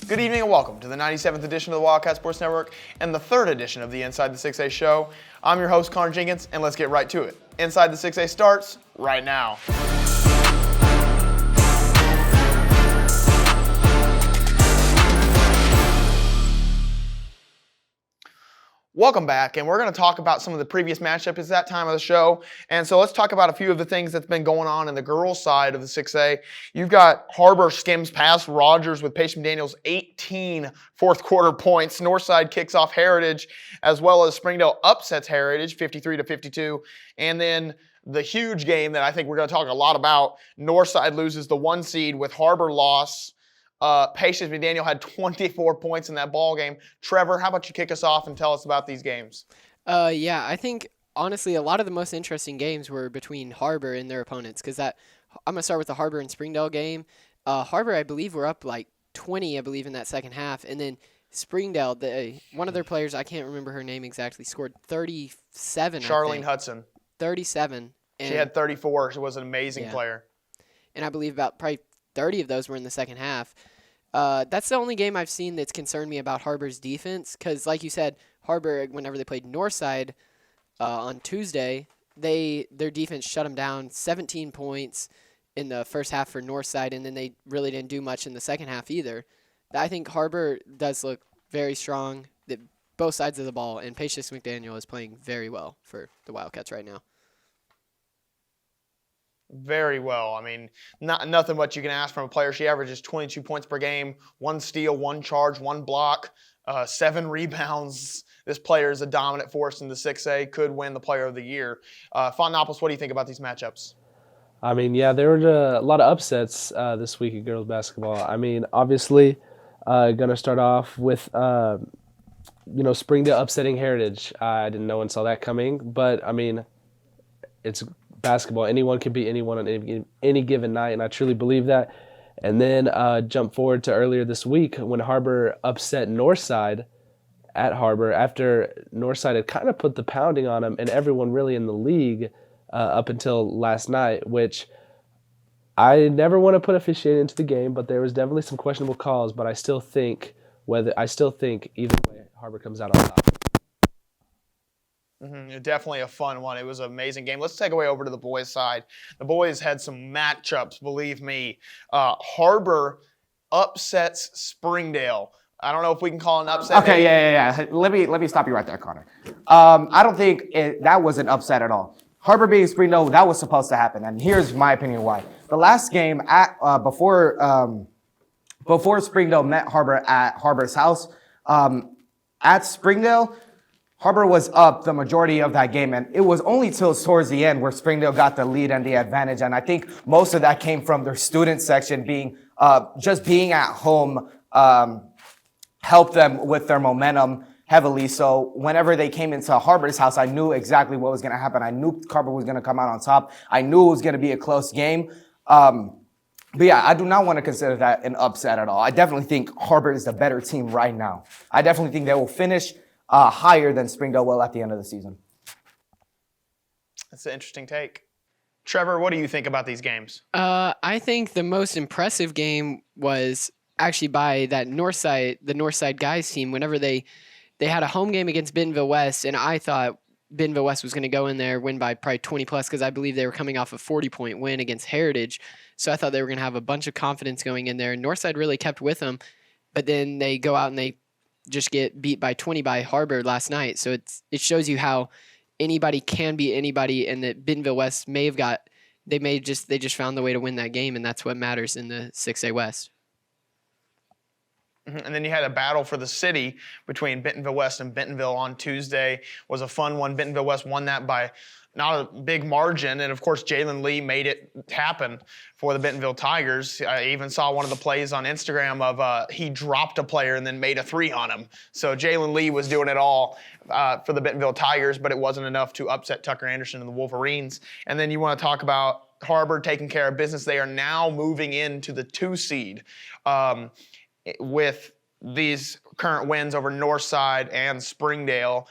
Good evening and welcome to the 97th edition of the Wildcat Sports Network and the 3rd edition of the Inside the 6A show. I'm your host, Connor Jenkins, and let's get right to it. Inside the 6A starts right now. Welcome back, and we're going to talk about some of the previous matchups. It's that time of the show, and so let's talk about a few of the things that's been going on in the girls' side of the 6A. You've got Har-Ber skims past Rogers with Paige McDaniel's 18 fourth-quarter points. Northside kicks off Heritage, as well as Springdale upsets Heritage 53-52, and then the huge game that I think we're going to talk a lot about, Northside loses the 1 seed with Har-Ber loss. Patience McDaniel had 24 points in that ball game. Trevor, how about you kick us off and tell us about these games? Yeah, I think, honestly, a lot of the most interesting games were between Har-Ber and their opponents, because I'm going to start with the Har-Ber and Springdale game. Har-Ber, I believe, were up like 20, I believe, in that second half, and then Springdale, one of their players, I can't remember her name exactly, scored 37, Charlene Hudson. 37. She had 34. She was an amazing player. And I believe about probably 30 of those were in the second half. That's the only game I've seen that's concerned me about Har-Ber's defense, because like you said, Har-Ber, whenever they played Northside on Tuesday, their defense shut them down, 17 points in the first half for Northside, and then they really didn't do much in the second half either. I think Har-Ber does look very strong, both sides of the ball, and Patience McDaniel is playing very well for the Wildcats right now. Very well. I mean, nothing what you can ask from a player. She averages 22 points per game, 1 steal, 1 charge, 1 block, 7 rebounds. This player is a dominant force in the 6A, could win the Player of the Year. Fontanopoulos, what do you think about these matchups? I mean, yeah, there were a lot of upsets this week in girls basketball. I mean, obviously, going to start off with, Springdale upsetting Heritage. I didn't know and saw that coming, but, I mean, it's basketball. Anyone can beat anyone on any given night, and I truly believe that. And then jump forward to earlier this week when Har-Ber upset Northside at Har-Ber after Northside had kind of put the pounding on them and everyone really in the league up until last night, which I never want to put officiating into the game, but there was definitely some questionable calls, but I still think either way Har-Ber comes out on top. Definitely a fun one. It was an amazing game. Let's take away over to the boys' side. The boys had some matchups, believe me. Har-Ber upsets Springdale. I don't know if we can call it an upset. Okay, yeah. Let me stop you right there, Connor. I don't think that was an upset at all. Har-Ber beating Springdale, that was supposed to happen, and here's my opinion why. The last game before Springdale met Har-Ber at Har-Ber's house, at Springdale, Har-Ber was up the majority of that game, and it was only till towards the end where Springdale got the lead and the advantage, and I think most of that came from their student section being at home helped them with their momentum heavily. So whenever they came into Har-Ber's house, I knew exactly what was going to happen. I knew Har-Ber was going to come out on top. I knew it was going to be a close game. But yeah, I do not want to consider that an upset at all. I definitely think Har-Ber is the better team right now. I definitely think they will finish higher than Springdale will at the end of the season. That's an interesting take. Trevor, what do you think about these games? I think the most impressive game was actually by the Northside guys team. Whenever they had a home game against Bentonville West, and I thought Bentonville West was going to go in there, win by probably 20 plus, because I believe they were coming off a 40-point win against Heritage. So I thought they were going to have a bunch of confidence going in there. And Northside really kept with them, but then they go out and they just get beat by 20 by Har-Ber last night. So it shows you how anybody can beat anybody, and that Bentonville West they just found the way to win that game, and that's what matters in the 6A West. And then you had a battle for the city between Bentonville West and Bentonville on Tuesday. It was a fun one. Bentonville West won that by not a big margin. And, of course, Jalen Lee made it happen for the Bentonville Tigers. I even saw one of the plays on Instagram of he dropped a player and then made a 3 on him. So Jalen Lee was doing it all for the Bentonville Tigers, but it wasn't enough to upset Tucker Anderson and the Wolverines. And then you want to talk about Har-Ber taking care of business. They are now moving into the 2 seed with these current wins over Northside and Springdale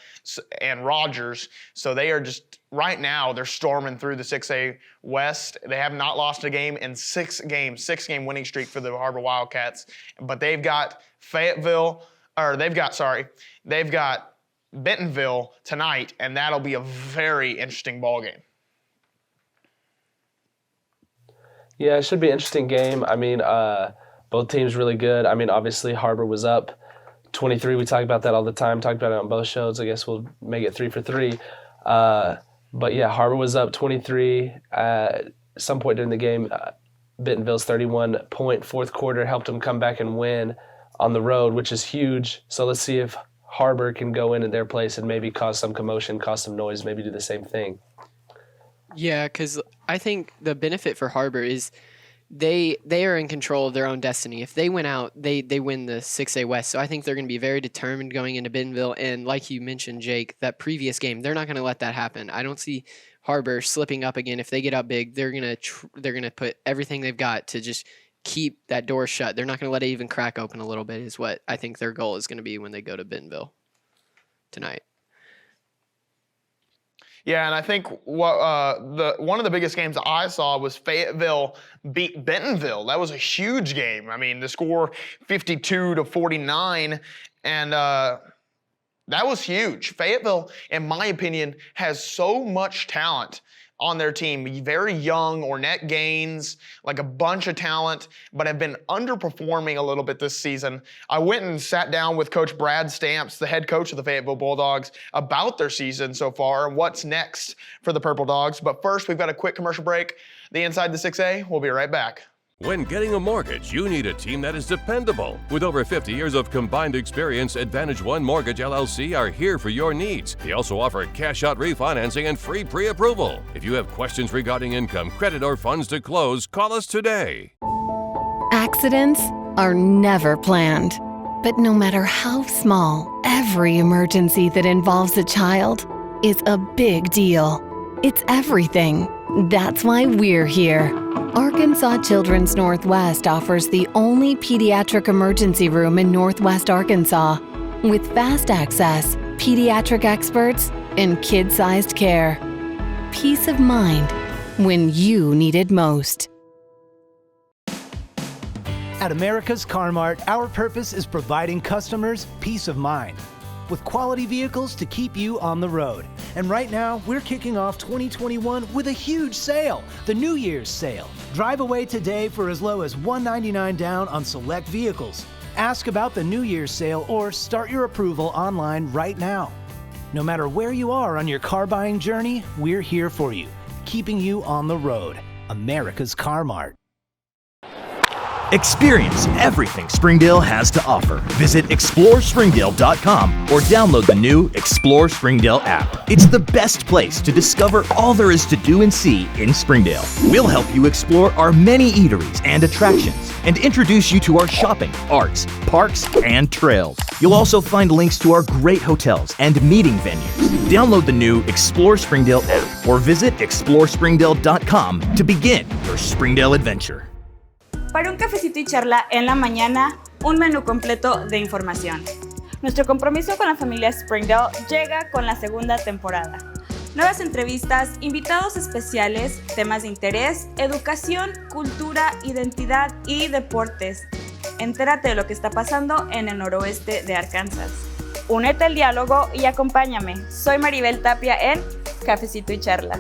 and Rogers. So they are just, right now, they're storming through the 6A West. They have not lost a game in 6 games, 6-game winning streak for the Har-Ber Wildcats. But they've got they've got Bentonville tonight, and that'll be a very interesting ball game. Yeah, it should be an interesting game. I mean, both teams really good. I mean, obviously Har-Ber was up 23. We talk about that all the time. Talked about it on both shows. I guess we'll make it 3 for 3. But yeah, Har-Ber was up 23 at some point during the game. Bentonville's 31-point fourth quarter helped them come back and win on the road, which is huge. So let's see if Har-Ber can go into their place and maybe cause some commotion, cause some noise, maybe do the same thing. Yeah, because I think the benefit for Har-Ber is they are in control of their own destiny. If they win out, they win the 6A West. So I think they're going to be very determined going into Bentonville. And like you mentioned, Jake, that previous game, they're not going to let that happen. I don't see Har-Ber slipping up again. If they get up big, they're going to put everything they've got to just keep that door shut. They're not going to let it even crack open a little bit is what I think their goal is going to be when they go to Bentonville tonight. Yeah, and I think one of the biggest games I saw was Fayetteville beat Bentonville. That was a huge game. I mean, the score 52-49, and that was huge. Fayetteville, in my opinion, has so much talent on their team. Very young, Ornette Gaines, like a bunch of talent, but have been underperforming a little bit this season. I went and sat down with Coach Brad Stamps, the head coach of the Fayetteville Bulldogs, about their season so far and what's next for the Purple Dogs. But first, we've got a quick commercial break. The Inside the 6A, we'll be right back. When getting a mortgage, you need a team that is dependable. With over 50 years of combined experience, Advantage One Mortgage LLC are here for your needs. They also offer cash-out refinancing and free pre-approval. If you have questions regarding income, credit, or funds to close, call us today. Accidents are never planned. But no matter how small, every emergency that involves a child is a big deal. It's everything. That's why we're here. Arkansas Children's Northwest offers the only pediatric emergency room in Northwest Arkansas with fast access, pediatric experts, and kid-sized care. Peace of mind when you need it most. At America's Car Mart, our purpose is providing customers peace of mind with quality vehicles to keep you on the road. And right now, we're kicking off 2021 with a huge sale, the New Year's sale. Drive away today for as low as $199 down on select vehicles. Ask about the New Year's sale or start your approval online right now. No matter where you are on your car buying journey, we're here for you, keeping you on the road. America's Car Mart. Experience everything Springdale has to offer. Visit ExploreSpringdale.com or download the new Explore Springdale app. It's the best place to discover all there is to do and see in Springdale. We'll help you explore our many eateries and attractions and introduce you to our shopping, arts, parks, and trails. You'll also find links to our great hotels and meeting venues. Download the new Explore Springdale app or visit ExploreSpringdale.com to begin your Springdale adventure. Para un cafecito y charla en la mañana, un menú completo de información. Nuestro compromiso con la familia Springdale llega con la segunda temporada. Nuevas entrevistas, invitados especiales, temas de interés, educación, cultura, identidad y deportes. Entérate de lo que está pasando en el noroeste de Arkansas. Únete al diálogo y acompáñame. Soy Maribel Tapia en Cafecito y Charla.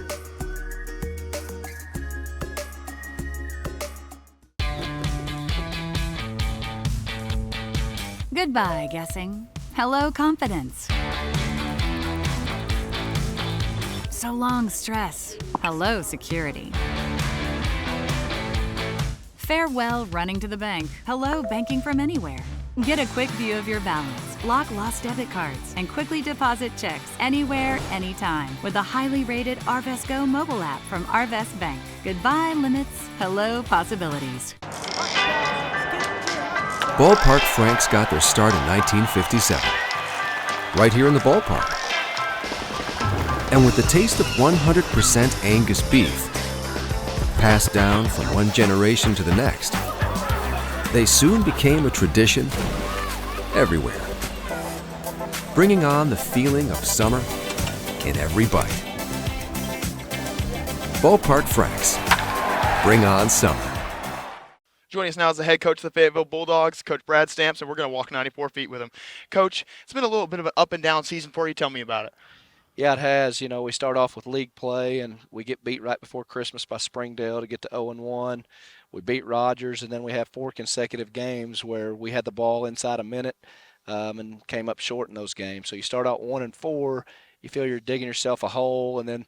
Goodbye, guessing. Hello, confidence. So long, stress. Hello, security. Farewell, running to the bank. Hello, banking from anywhere. Get a quick view of your balance, block lost debit cards, and quickly deposit checks anywhere, anytime with the highly rated Arvest Go mobile app from Arvest Bank. Goodbye, limits. Hello, possibilities. Ballpark Franks got their start in 1957, right here in the ballpark. And with the taste of 100% Angus beef, passed down from one generation to the next, they soon became a tradition everywhere. Bringing on the feeling of summer in every bite. Ballpark Franks. Bring on summer. Joining us now is the head coach of the Fayetteville Bulldogs, Coach Brad Stamps, and we're going to walk 94 feet with him. Coach, it's been a little bit of an up and down season for you. Tell me about it. Yeah, it has. You know, we start off with league play, and we get beat right before Christmas by Springdale to get to 0-1. We beat Rogers, and then we have 4 consecutive games where we had the ball inside a minute and came up short in those games. So you start out 1-4, you feel you're digging yourself a hole, and then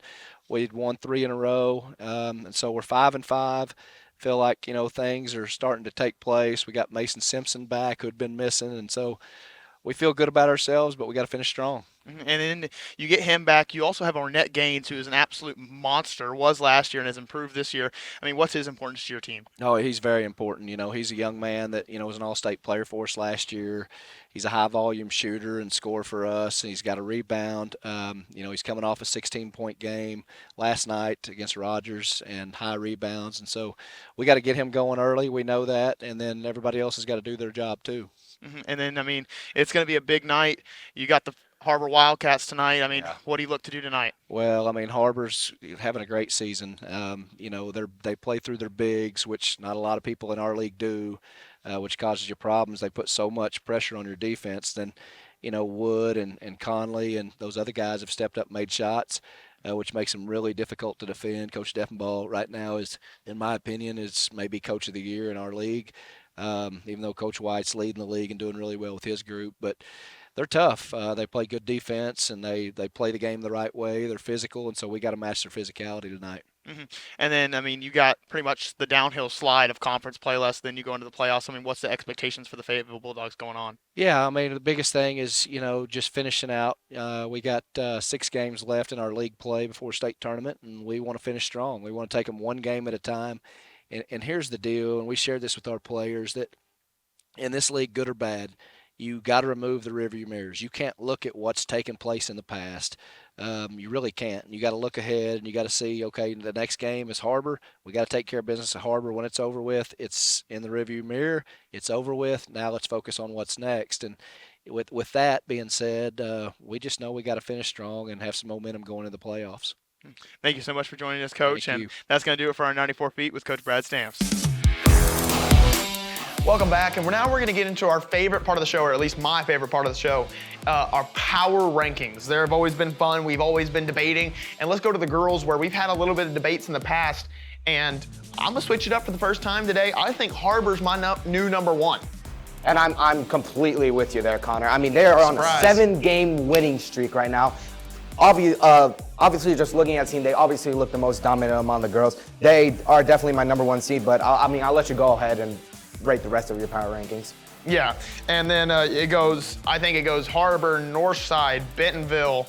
we'd won 3 in a row. And so we're 5-5. Feel like, you know, things are starting to take place. We got Mason Simpson back, who had been missing, and so we feel good about ourselves, but we got to finish strong. And then you get him back. You also have Arnett Gaines, who is an absolute monster, was last year and has improved this year. I mean, what's his importance to your team? Oh, he's very important. You know, he's a young man that, you know, was an all-state player for us last year. He's a high-volume shooter and scorer for us, and he's got a rebound. You know, he's coming off a 16-point game last night against Rogers and high rebounds. And so we got to get him going early. We know that. And then everybody else has got to do their job too. And then, I mean, it's going to be a big night. You got the Har-Ber Wildcats tonight. I mean, what do you look to do tonight? Well, I mean, Har-Ber's having a great season. You know, they play through their bigs, which not a lot of people in our league do, which causes you problems. They put so much pressure on your defense. Then, you know, Wood and Conley and those other guys have stepped up and made shots, which makes them really difficult to defend. Coach Deffenbaugh right now is, in my opinion, is maybe coach of the year in our league, even though Coach White's leading the league and doing really well with his group. But they're tough. They play good defense, and they play the game the right way. They're physical, and so we got to match their physicality tonight. And then, I mean, you got pretty much the downhill slide of conference play less, then you go into the playoffs. I mean, what's the expectations for the Fayetteville Bulldogs going on? Yeah, I mean, the biggest thing is, you know, just finishing out. We got 6 games left in our league play before state tournament, and we want to finish strong. We want to take them one game at a time. And here's the deal, and we shared this with our players, that in this league, good or bad, you got to remove the rearview mirrors. You can't look at what's taken place in the past. You really can't. You got to look ahead, and you got to see, okay, the next game is Har-Ber. We got to take care of business at Har-Ber. When it's over with, it's in the rearview mirror. It's over with. Now let's focus on what's next. And with that being said, we just know we got to finish strong and have some momentum going into the playoffs. Thank you so much for joining us, Coach. Thank and you. That's going to do it for our 94 Feet with Coach Brad Stamps. Welcome back, and we're going to get into our favorite part of the show, or at least my favorite part of the show, our power rankings. They have always been fun. We've always been debating, and let's go to the girls, where we've had a little bit of debates in the past, and I'm going to switch it up for the first time today. I think Har-Ber's my new number 1. And I'm completely with you there, Connor. I mean, they are on a 7-game winning streak right now. Obviously, just looking at the team, they obviously look the most dominant among the girls. They are definitely my number 1 seed, but I'll let you go ahead and rate the rest of your power rankings. Yeah, and then I think it goes Har-Ber, Northside, Bentonville,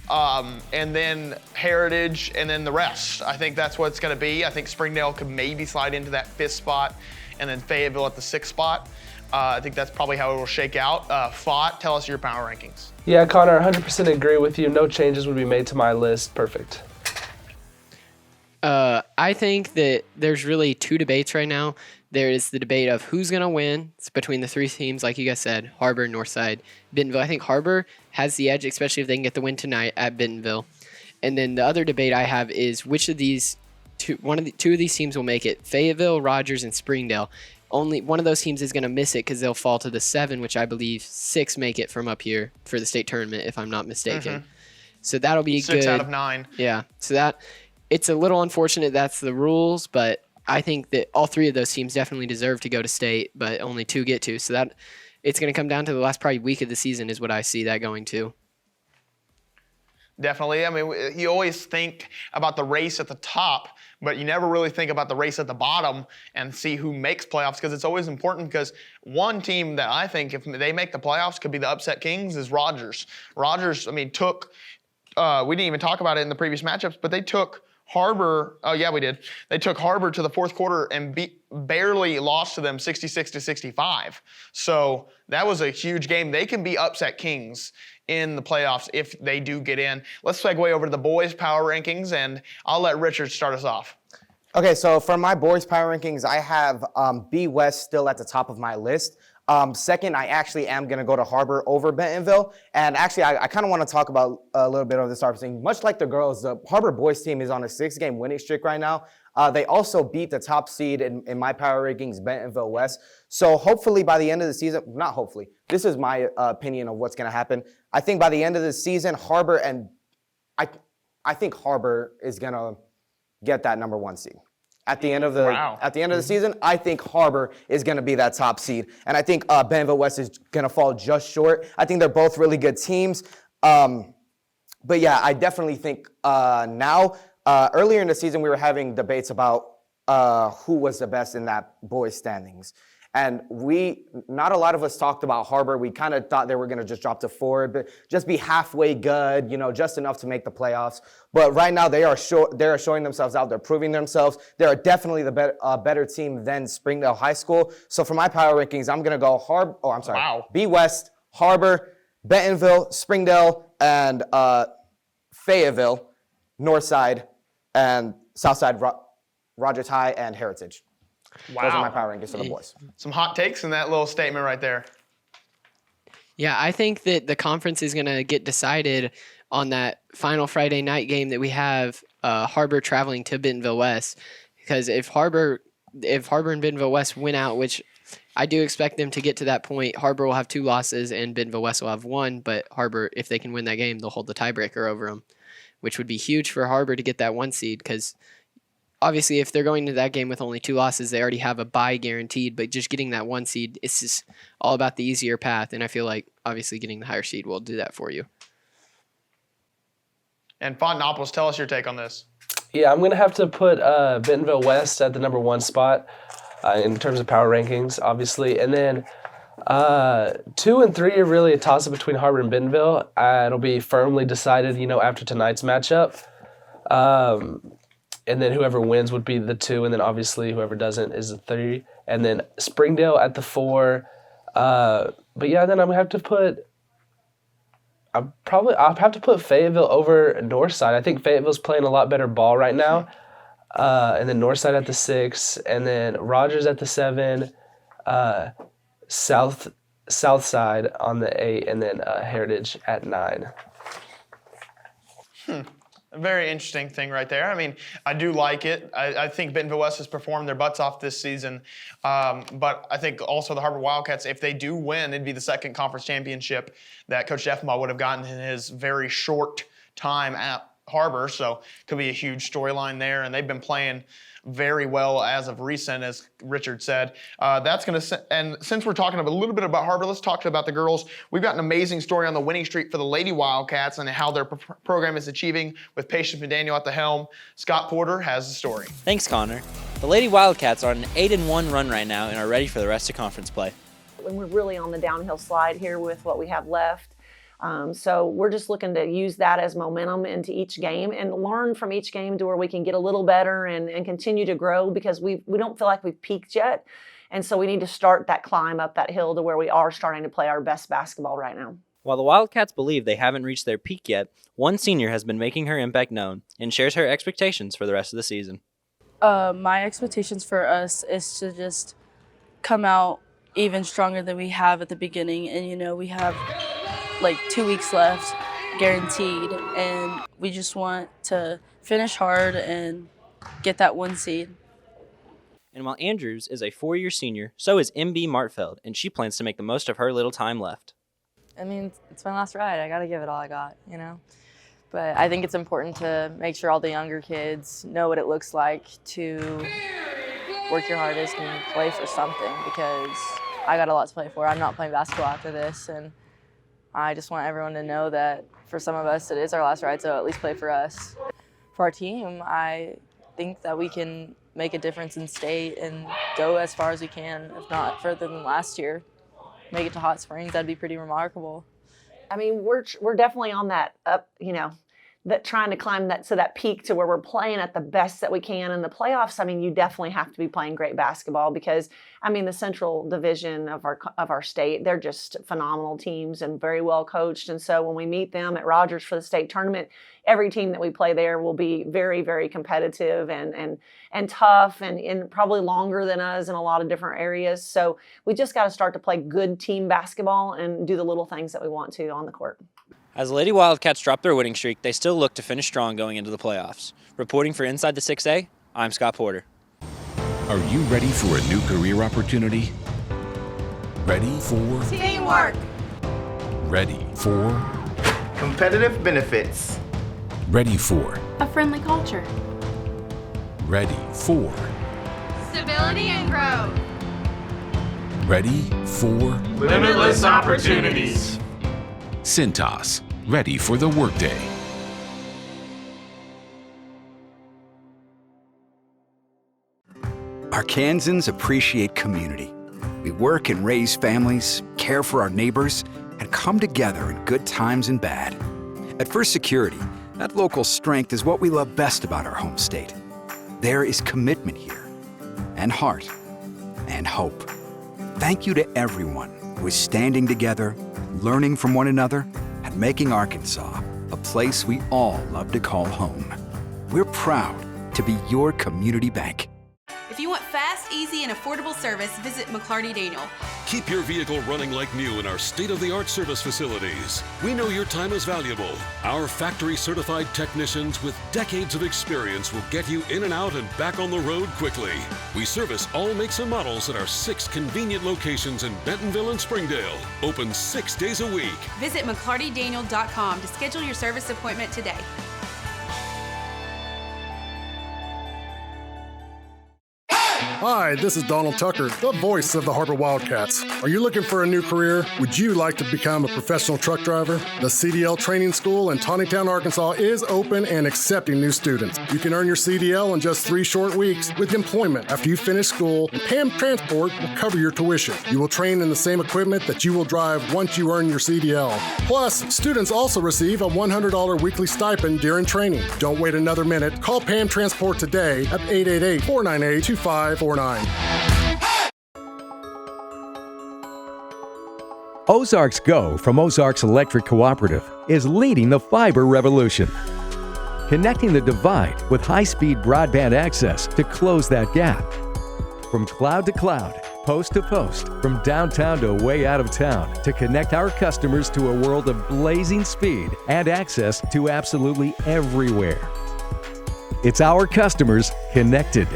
and then Heritage, and then the rest. I think that's what it's going to be. I think Springdale could maybe slide into that 5th spot, and then Fayetteville at the 6th spot. I think that's probably how it will shake out. Fott, tell us your power rankings. Yeah, Connor, 100% agree with you. No changes would be made to my list. Perfect. I think that there's really 2 debates right now. There is the debate of who's going to win. It's between the 3 teams, like you guys said, Har-Ber, Northside, Bentonville. I think Har-Ber has the edge, especially if they can get the win tonight at Bentonville. And then the other debate I have is which of these two of these teams will make it, Fayetteville, Rogers, and Springdale. Only one of those teams is going to miss it because they'll fall to the 7, which I believe 6 make it from up here for the state tournament, if I'm not mistaken. So that'll be 6 out of 9. Yeah. So it's a little unfortunate that's the rules, but I think that all 3 of those teams definitely deserve to go to state, but only 2 get to. So that it's going to come down to the last probably week of the season is what I see that going to. Definitely. I mean, you always think about the race at the top, but you never really think about the race at the bottom and see who makes playoffs, because it's always important, because one team that I think if they make the playoffs could be the upset kings is Rogers. Rogers, I mean, we didn't even talk about it in the previous matchups, but they took Har-Ber, oh yeah, we did. They took Har-Ber to the 4th quarter and barely lost to them 66-65. So that was a huge game. They can be upset kings in the playoffs if they do get in. Let's segue over to the boys' power rankings, and I'll let Richard start us off. Okay, so for my boys' power rankings, I have B West still at the top of my list. Second, I actually am going to go to Har-Ber over Bentonville. And actually, I kind of want to talk about a little bit of this Har-Ber thing. Much like the girls, the Har-Ber boys team is on a 6-game winning streak right now. They also beat the top seed in my power rankings, Bentonville West. So hopefully by the end of the season, not hopefully, this is my opinion of what's going to happen. I think by the end of the season, Har-Ber and I think Har-Ber is going to get that number 1 seed. At the end of the season, I think Har-Ber is going to be that top seed, and I think Bentonville West is going to fall just short. I think they're both really good teams, but yeah, I definitely think now. Earlier in the season, we were having debates about who was the best in that boys standings, and not a lot of us talked about Har-Ber. We kind of thought they were going to just drop to 4, but just be halfway good, just enough to make the playoffs. But right now, they are showing themselves out. They're proving themselves. They are definitely the better team than Springdale High School. So for my power rankings, I'm going to go B West, Har-Ber, Bentonville, Springdale, and Fayetteville, Northside, and Southside, Rogers High, and Heritage. Wow. Those are my power rankings for the boys. Some hot takes in that little statement right there. Yeah, I think that the conference is going to get decided on that final Friday night game that we have Har-Ber traveling to Bentonville West. Because if Har-Ber and Bentonville West win out, which I do expect them to get to that point, Har-Ber will have 2 losses and Bentonville West will have 1. But Har-Ber, if they can win that game, they'll hold the tiebreaker over them, which would be huge for Har-Ber to get that 1 seed because obviously, if they're going to that game with only 2 losses, they already have a bye guaranteed. But just getting that 1 seed, it's just all about the easier path. And I feel like, obviously, getting the higher seed will do that for you. And Fontenopoulos, tell us your take on this. Yeah, I'm going to have to put Bentonville West at the number 1 spot in terms of power rankings, obviously. And then 2 and 3 are really a toss-up between Har-Ber and Bentonville. It'll be firmly decided, after tonight's matchup. And then whoever wins would be the 2, and then obviously whoever doesn't is the 3. And then Springdale at the 4. But yeah, then I'm gonna have to put. I'll have to put Fayetteville over Northside. I think Fayetteville's playing a lot better ball right now. And then Northside at the 6, and then Rogers at the 7, Southside on the 8, and then Heritage at 9. A very interesting thing right there. I mean, I do like it. I think Bentonville West has performed their butts off this season. But I think also the Har-Ber Wildcats, if they do win, it'd be the 2nd conference championship that Coach Jeffenbaugh would have gotten in his very short time at Har-Ber. So could be a huge storyline there. And they've been playing very well as of recent, as Richard said. That's going to, and since we're talking a little bit about Har-Ber, let's talk about the girls. We've got an amazing story on the winning streak for the Lady Wildcats and how their program is achieving with Patience McDaniel at the helm. Scott Porter has the story. Thanks, Connor. The Lady Wildcats are on an 8-1 run right now and are ready for the rest of conference play. And we're really on the downhill slide here with what we have left. So we're just looking to use that as momentum into each game and learn from each game to where we can get a little better and continue to grow because we don't feel like we've peaked yet. And so we need to start that climb up that hill to where we are starting to play our best basketball right now. While the Wildcats believe they haven't reached their peak yet, one senior has been making her impact known and shares her expectations for the rest of the season. My expectations for us is to just come out even stronger than we have at the beginning. And, we have like 2 weeks left guaranteed, and we just want to finish hard and get that 1 seed. And while Andrews is a 4-year senior, so is MB Martfeld, and she plans to make the most of her little time left. I mean, it's my last ride. I got to give it all I got, But I think it's important to make sure all the younger kids know what it looks like to work your hardest and play for something, because I got a lot to play for. I'm not playing basketball after this, and I just want everyone to know that for some of us, it is our last ride, so at least play for us. For our team, I think that we can make a difference in state and go as far as we can, if not further than last year. Make it to Hot Springs, that'd be pretty remarkable. I mean, we're definitely on that up, that trying to climb that peak to where we're playing at the best that we can in the playoffs. I mean, you definitely have to be playing great basketball because, I mean, the Central Division of our state, they're just phenomenal teams and very well coached. And so when we meet them at Rogers for the state tournament, every team that we play there will be very, very competitive and tough and probably longer than us in a lot of different areas. So we just got to start to play good team basketball and do the little things that we want to on the court. As the Lady Wildcats drop their winning streak, they still look to finish strong going into the playoffs. Reporting for Inside the 6A, I'm Scott Porter. Are you ready for a new career opportunity? Ready for teamwork? Ready for competitive benefits? Ready for A friendly culture? Ready for Stability and growth? Ready for limitless opportunities? Cintas, ready for the workday. Arkansans appreciate community. We work and raise families, care for our neighbors, and come together in good times and bad. At First Security, that local strength is what we love best about our home state. There is commitment here, and heart, and hope. Thank you to everyone who is standing together, learning from one another, and making Arkansas a place we all love to call home. We're proud to be your community bank. If you want fast, easy, and affordable service, visit McClarty Daniel. Keep your vehicle running like new in our state-of-the-art service facilities. We know your time is valuable. Our factory-certified technicians with decades of experience will get you in and out and back on the road quickly. We service all makes and models at our 6 convenient locations in Bentonville and Springdale. Open 6 days a week. Visit McClartyDaniel.com to schedule your service appointment today. Hi, this is Donald Tucker, the voice of the Har-Ber Wildcats. Are you looking for a new career? Would you like to become a professional truck driver? The CDL Training School in Taneytown, Arkansas is open and accepting new students. You can earn your CDL in just 3 short weeks with employment after you finish school, and PAM Transport will cover your tuition. You will train in the same equipment that you will drive once you earn your CDL. Plus, students also receive a $100 weekly stipend during training. Don't wait another minute. Call PAM Transport today at 888-498-2549. Ozarks Go from Ozarks Electric Cooperative is leading the fiber revolution, connecting the divide with high-speed broadband access to close that gap. From cloud to cloud, post to post, from downtown to way out of town, to connect our customers to a world of blazing speed and access to absolutely everywhere. It's our customers connected.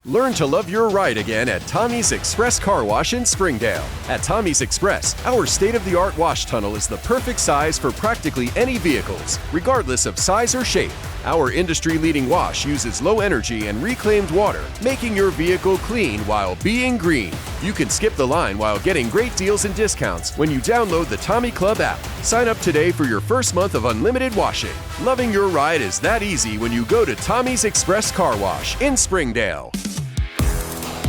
Learn to love your ride again at Tommy's Express Car Wash in Springdale. At Tommy's Express, our state-of-the-art wash tunnel is the perfect size for practically any vehicles, regardless of size or shape. Our industry-leading wash uses low energy and reclaimed water, making your vehicle clean while being green. You can skip the line while getting great deals and discounts when you download the Tommy Club app. Sign up today for your first month of unlimited washing. Loving your ride is that easy when you go to Tommy's Express Car Wash in Springdale.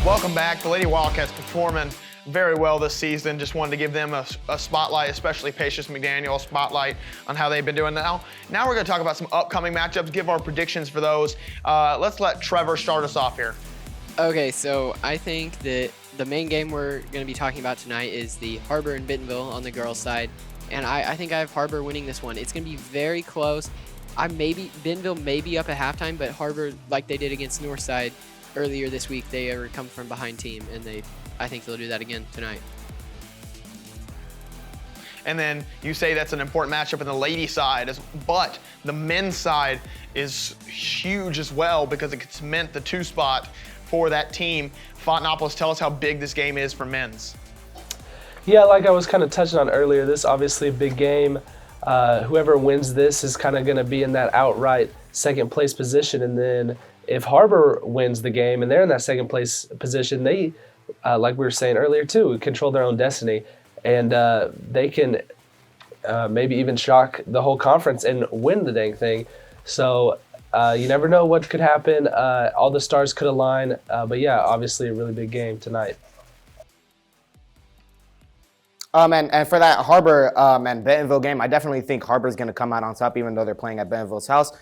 Welcome back. The Lady Wildcats performing very well this season. Just wanted to give them a spotlight, especially Patience McDaniel, a spotlight on how they've been doing now. Now we're going to talk about some upcoming matchups, give our predictions for those. Let's let Trevor start us off here. Okay, so I think that the main game we're going to be talking about tonight is the Har-Ber and Bentonville on the girls' side. And I think I have Har-Ber winning this one. It's going to be very close. Bentonville may be up at halftime, but Har-Ber, like they did against Northside earlier this week, they are come from behind team, and I think they'll do that again tonight. And then you say that's an important matchup in the lady side, but the men's side is huge as well because it could cement the 2 spot for that team. Fontenopoulos, tell us how big this game is for men's. Yeah, like I was kind of touching on earlier, this is obviously a big game. Whoever wins this is kind of going to be in that outright second place position, and then if Har-Ber wins the game and they're in that second place position, they, like we were saying earlier too, control their own destiny. And they can maybe even shock the whole conference and win the dang thing. So you never know what could happen. All the stars could align. But yeah, obviously a really big game tonight. And for that Har-Ber and Bentonville game, I definitely think Har-Ber's going to come out on top, even though they're playing at Bentonville's house.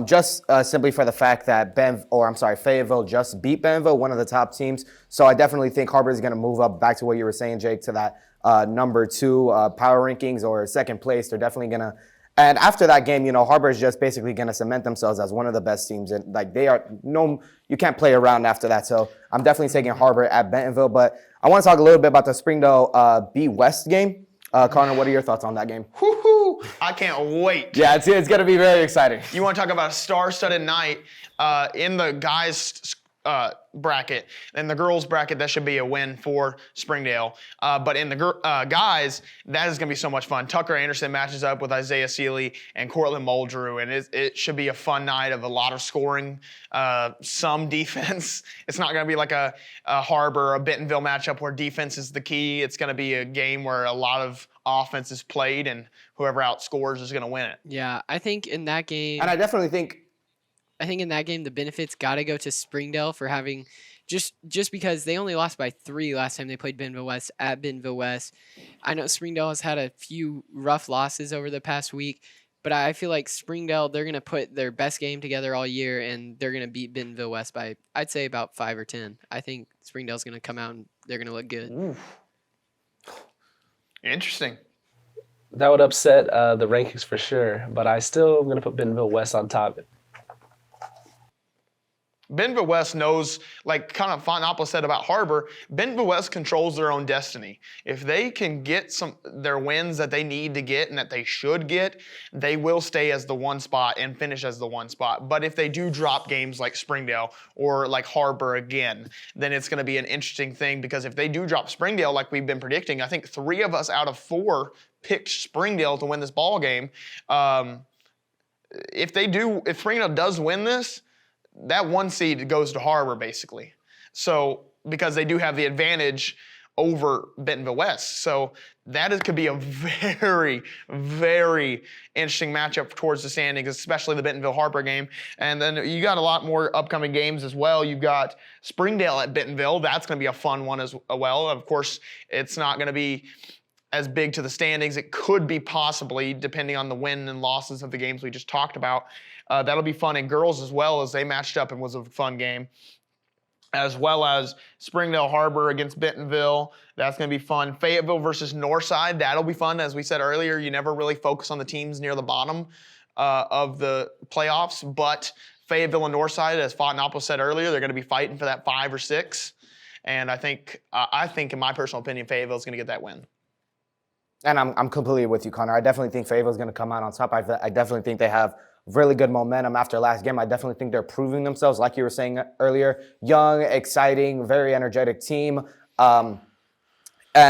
Just simply for the fact that Fayetteville just beat Bentonville, one of the top teams. So I definitely think Har-Ber is going to move up back to what you were saying, Jake, to that number 2 power rankings or second place. They're definitely going to. And after that game, Har-Ber is just basically going to cement themselves as one of the best teams. And you can't play around after that. So I'm definitely taking Har-Ber at Bentonville. But I want to talk a little bit about the Springdale B West game. Connor, what are your thoughts on that game? Woo-hoo! I can't wait. Yeah, it's going to be very exciting. You want to talk about a star-studded night in the guys' bracket. In the girls' bracket, that should be a win for Springdale. But in the guys, that is going to be so much fun. Tucker Anderson matches up with Isaiah Seeley and Cortland Muldrew, and it should be a fun night of a lot of scoring, some defense. It's not going to be like a Har-Ber or a Bentonville matchup where defense is the key. It's going to be a game where a lot of offense is played, and whoever outscores is going to win it. Yeah, I think in that game... And I definitely think... I think in that game, the benefits got to go to Springdale for having just because they only lost by 3 last time they played Bentonville West at Bentonville West. I know Springdale has had a few rough losses over the past week, but I feel like Springdale, they're going to put their best game together all year, and they're going to beat Bentonville West by, I'd say, about 5 or 10. I think Springdale's going to come out and they're going to look good. Ooh. Interesting. That would upset the rankings for sure, but I still am going to put Bentonville West on top. Bentonville West knows, like kind of Fontopolis said about Har-Ber, Bentonville West controls their own destiny. If they can get their wins that they need to get and that they should get, they will stay as the 1 spot and finish as the 1 spot. But if they do drop games like Springdale or like Har-Ber again, then it's going to be an interesting thing, because if they do drop Springdale like we've been predicting, I think 3 of us out of 4 picked Springdale to win this ball game. If Springdale does win this, that 1 seed goes to Har-Ber basically. So because they do have the advantage over Bentonville West. So that could be a very, very interesting matchup towards the standings, especially the Bentonville Har-Ber game. And then you got a lot more upcoming games as well. You've got Springdale at Bentonville. That's going to be a fun one as well. Of course, it's not going to be as big to the standings. It could be possibly, depending on the win and losses of the games we just talked about. That'll be fun in girls as well, as they matched up and was a fun game. As well as Springdale Har-Ber against Bentonville. That's going to be fun. Fayetteville versus Northside. That'll be fun. As we said earlier, you never really focus on the teams near the bottom of the playoffs. But Fayetteville and Northside, as Fontopolis said earlier, they're going to be fighting for that 5 or 6. And I think, in my personal opinion, Fayetteville is going to get that win. And I'm completely with you, Connor. I definitely think Fayetteville is going to come out on top. I definitely think they have really good momentum after last game. I definitely think they're proving themselves, like you were saying earlier. Young, exciting, very energetic team. And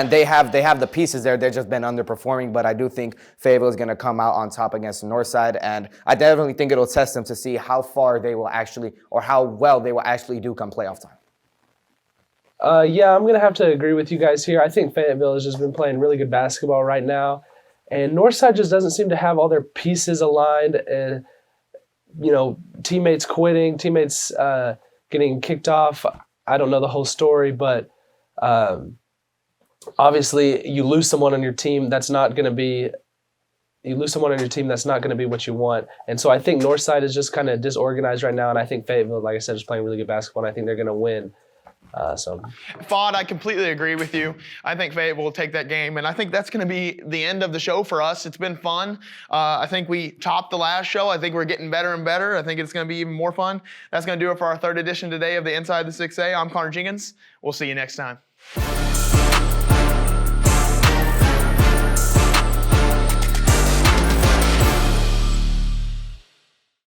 they have the pieces there. They've just been underperforming, but I do think Fayetteville is going to come out on top against the Northside. And I definitely think it'll test them to see how far they will actually, or how well they will actually do come playoff time. Yeah, I'm going to have to agree with you guys here. I think Fayetteville has just been playing really good basketball right now. And Northside just doesn't seem to have all their pieces aligned. And, teammates quitting, teammates getting kicked off. I don't know the whole story, but obviously you lose someone on your team that's not going to be what you want. And so I think Northside is just kind of disorganized right now. And I think Fayetteville, like I said, is playing really good basketball. And I think they're going to win. Fod, I completely agree with you. I think Fayetteville will take that game, and I think that's going to be the end of the show for us. It's been fun. I think we topped the last show. I think we're getting better and better. I think it's going to be even more fun. That's going to do it for our 3rd edition today of the Inside the 6A. I'm Connor Jenkins. We'll see you next time.